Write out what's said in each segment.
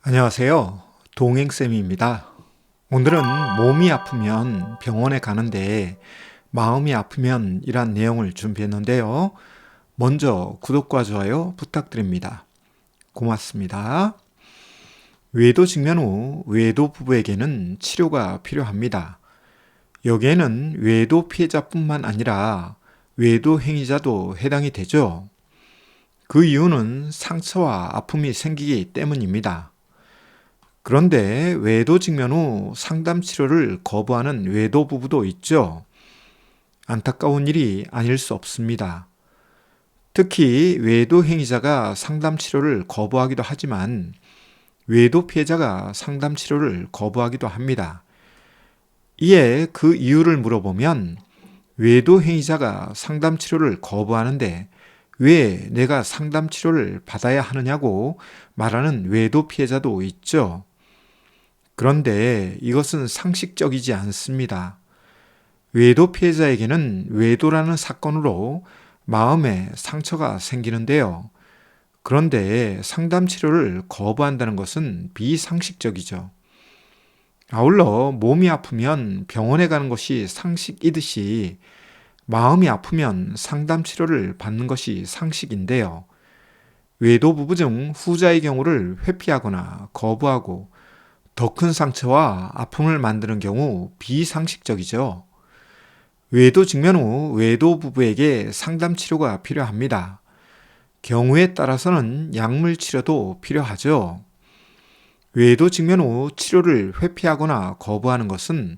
안녕하세요. 동행쌤입니다. 오늘은 몸이 아프면 병원에 가는데 마음이 아프면 이란 내용을 준비했는데요. 먼저 구독과 좋아요 부탁드립니다. 고맙습니다. 외도 직면 후 외도 부부에게는 치료가 필요합니다. 여기에는 외도 피해자뿐만 아니라 외도 행위자도 해당이 되죠. 그 이유는 상처와 아픔이 생기기 때문입니다. 그런데 외도 직면 후 상담 치료를 거부하는 외도 부부도 있죠. 안타까운 일이 아닐 수 없습니다. 특히 외도 행위자가 상담 치료를 거부하기도 하지만 외도 피해자가 상담 치료를 거부하기도 합니다. 이에 그 이유를 물어보면 외도 행위자가 상담 치료를 거부하는데 왜 내가 상담 치료를 받아야 하느냐고 말하는 외도 피해자도 있죠. 그런데 이것은 상식적이지 않습니다. 외도 피해자에게는 외도라는 사건으로 마음에 상처가 생기는데요. 그런데 상담 치료를 거부한다는 것은 비상식적이죠. 아울러 몸이 아프면 병원에 가는 것이 상식이듯이 마음이 아프면 상담 치료를 받는 것이 상식인데요. 외도 부부 중 후자의 경우를 회피하거나 거부하고 더 큰 상처와 아픔을 만드는 경우 비상식적이죠. 외도 직면 후 외도 부부에게 상담 치료가 필요합니다. 경우에 따라서는 약물 치료도 필요하죠. 외도 직면 후 치료를 회피하거나 거부하는 것은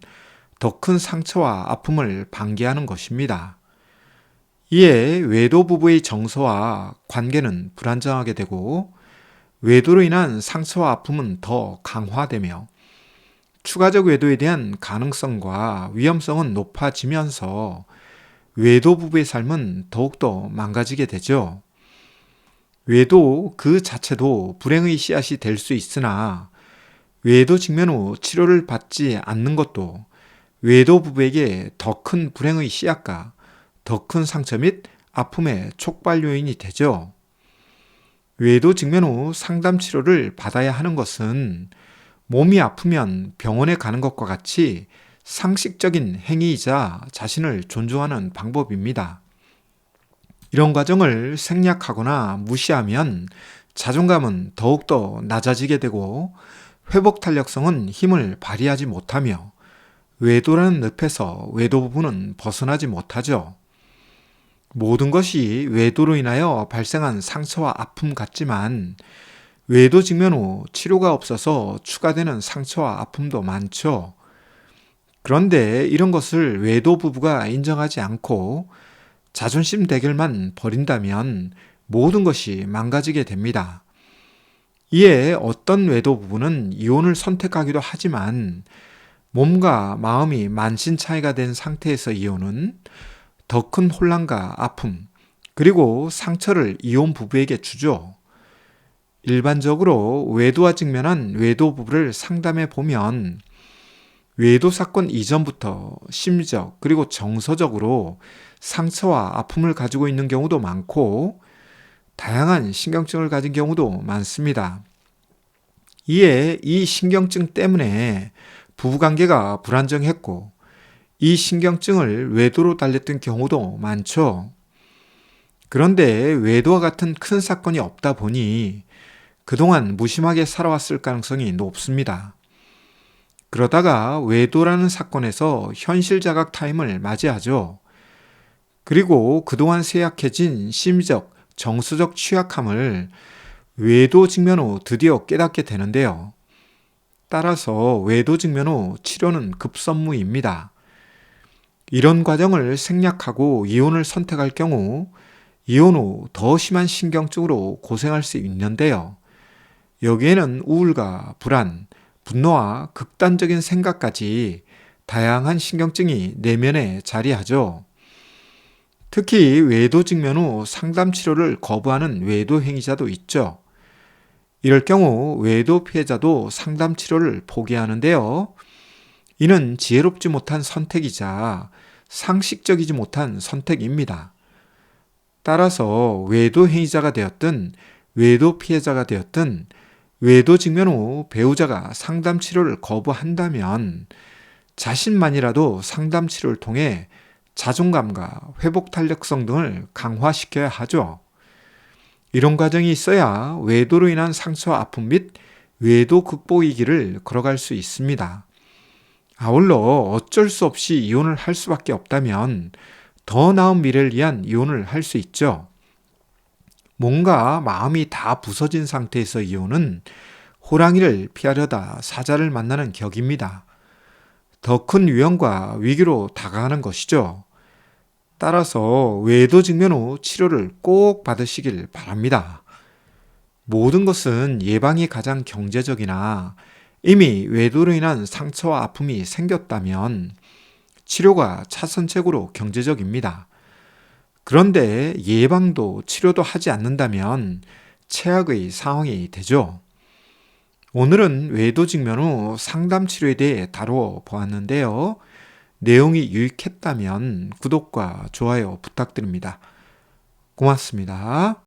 더 큰 상처와 아픔을 방기하는 것입니다. 이에 외도 부부의 정서와 관계는 불안정하게 되고 외도로 인한 상처와 아픔은 더 강화되며 추가적 외도에 대한 가능성과 위험성은 높아지면서 외도 부부의 삶은 더욱더 망가지게 되죠. 외도 그 자체도 불행의 씨앗이 될 수 있으나 외도 직면 후 치료를 받지 않는 것도 외도 부부에게 더 큰 불행의 씨앗과 더 큰 상처 및 아픔의 촉발 요인이 되죠. 외도 직면 후 상담 치료를 받아야 하는 것은 몸이 아프면 병원에 가는 것과 같이 상식적인 행위이자 자신을 존중하는 방법입니다. 이런 과정을 생략하거나 무시하면 자존감은 더욱더 낮아지게 되고 회복 탄력성은 힘을 발휘하지 못하며 외도라는 늪에서 외도 부부는 벗어나지 못하죠. 모든 것이 외도로 인하여 발생한 상처와 아픔 같지만 외도 직면 후 치료가 없어서 추가되는 상처와 아픔도 많죠. 그런데 이런 것을 외도 부부가 인정하지 않고 자존심 대결만 벌인다면 모든 것이 망가지게 됩니다. 이에 어떤 외도 부부는 이혼을 선택하기도 하지만 몸과 마음이 만신 차이가 된 상태에서 이혼은 더 큰 혼란과 아픔, 그리고 상처를 이혼 부부에게 주죠. 일반적으로 외도와 직면한 외도 부부를 상담해 보면 외도 사건 이전부터 심리적 그리고 정서적으로 상처와 아픔을 가지고 있는 경우도 많고 다양한 신경증을 가진 경우도 많습니다. 이에 이 신경증 때문에 부부관계가 불안정했고 이 신경증을 외도로 달랬던 경우도 많죠. 그런데 외도와 같은 큰 사건이 없다 보니 그동안 무심하게 살아왔을 가능성이 높습니다. 그러다가 외도라는 사건에서 현실 자각 타임을 맞이하죠. 그리고 그동안 쇠약해진 심리적, 정서적 취약함을 외도 직면 후 드디어 깨닫게 되는데요. 따라서 외도 직면 후 치료는 급선무입니다. 이런 과정을 생략하고 이혼을 선택할 경우 이혼 후 더 심한 신경증으로 고생할 수 있는데요. 여기에는 우울과 불안, 분노와 극단적인 생각까지 다양한 신경증이 내면에 자리하죠. 특히 외도 직면 후 상담 치료를 거부하는 외도 행위자도 있죠. 이럴 경우 외도 피해자도 상담 치료를 포기하는데요. 이는 지혜롭지 못한 선택이자 상식적이지 못한 선택입니다. 따라서 외도 행위자가 되었든 외도 피해자가 되었든 외도 직면 후 배우자가 상담 치료를 거부한다면 자신만이라도 상담 치료를 통해 자존감과 회복 탄력성 등을 강화시켜야 하죠. 이런 과정이 있어야 외도로 인한 상처와 아픔 및 외도 극복의 길을 걸어갈 수 있습니다. 아울러 어쩔 수 없이 이혼을 할 수밖에 없다면 더 나은 미래를 위한 이혼을 할 수 있죠. 뭔가 마음이 다 부서진 상태에서 이혼은 호랑이를 피하려다 사자를 만나는 격입니다. 더 큰 위험과 위기로 다가가는 것이죠. 따라서 외도 직면 후 치료를 꼭 받으시길 바랍니다. 모든 것은 예방이 가장 경제적이나 이미 외도로 인한 상처와 아픔이 생겼다면 치료가 차선책으로 경제적입니다. 그런데 예방도 치료도 하지 않는다면 최악의 상황이 되죠. 오늘은 외도 직면 후 상담 치료에 대해 다루어 보았는데요. 내용이 유익했다면 구독과 좋아요 부탁드립니다. 고맙습니다.